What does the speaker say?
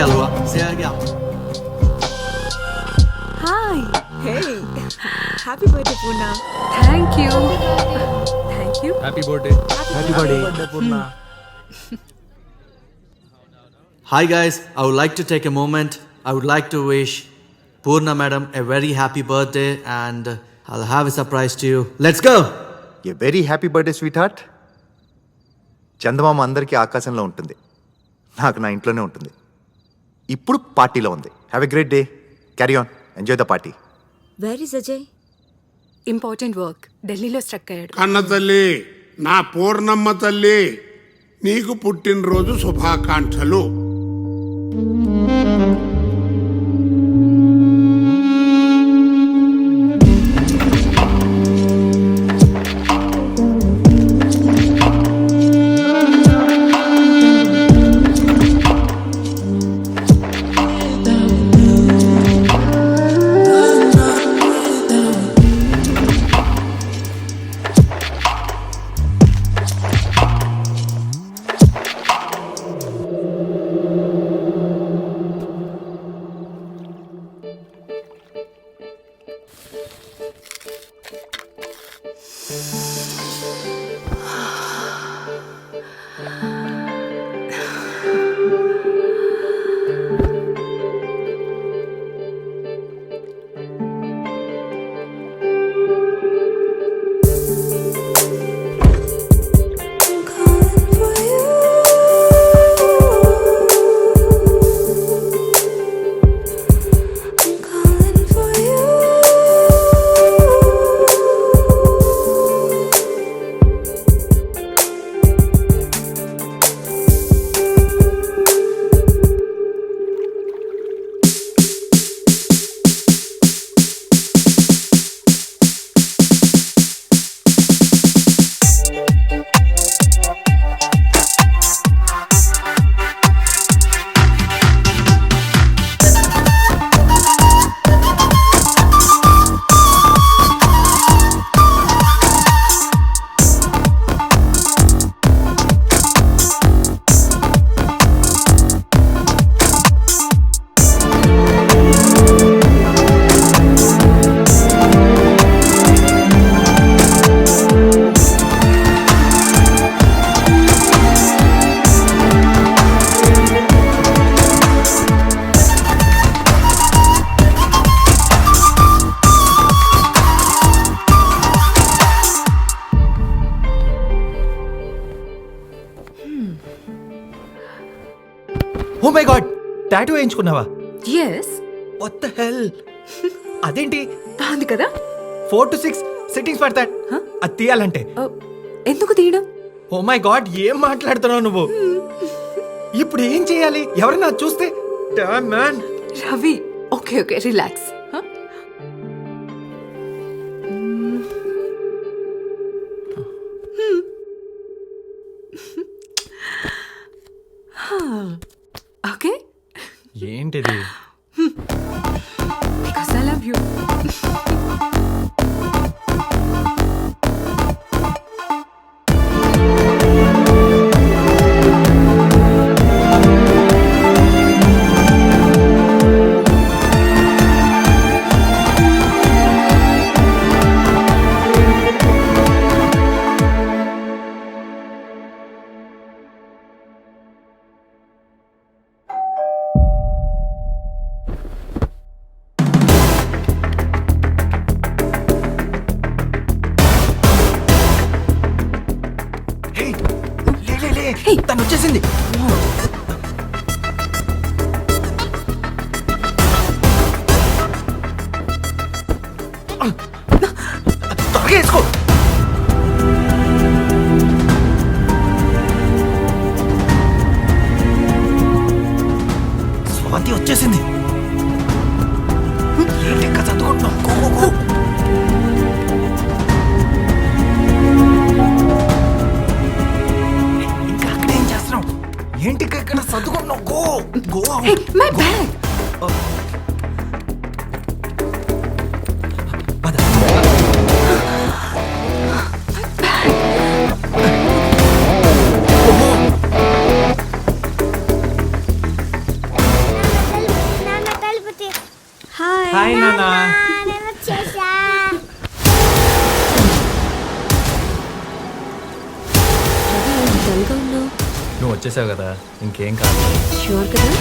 क्या हुआ से आ गया Hi. Hey. Happy birthday, Purna. Thank you. Thank you. Happy birthday Happy birthday. Hi guys, I would like to take a moment. I would like to wish Purna madam a very happy birthday and I'll have a surprise to you. Let's go! A very happy birthday sweetheart. చందమామ అందరికీ ఆకాశంలో ఉంటుంది, నాకు నా ఇంట్లోనే ఉంటుంది. ఇప్పుడు పార్టీలో ఉంది. Have a great day. Carry on, enjoy the party. Where is Ajay? Important work ఢిల్లీలో స్ట్రక్ అయ్యాడు. కన్న తల్లి, నా పూర్ణమ్మ తల్లి, నీకు పుట్టినరోజు శుభాకాంక్షలు. ఓ మై గాడ్, టాటూ వేయించుకున్నావా? Yes, what the hell? అదేంటి బాగుంది కదా? 4 to 6 సిట్టింగ్స్ పడతాడు అది తీయాలంటే. ఎందుకు తీయడం? ఓ మై గాడ్, ఏం మాట్లాడుతున్నావు నువ్వు? ఇప్పుడు ఏం చేయాలి? ఎవరైనా చూస్తే? Damn man. Ravi, okay okay, relax. Okay, ఏంటిది? Because I love you. తను వచ్చేసింది. త్వరగా వేసుకో. స్వాతి వచ్చేసింది. ఏంటి చదువుకుంటున్నావు? ఏంటి ఇక్కడ చదువుకుంటున్నావు? Go go. My bag. Hi నానా డల్గా ఉన్నావు నువ్వు వచ్చేసావు కదా ఇంకేం కాదు షూర్ కదా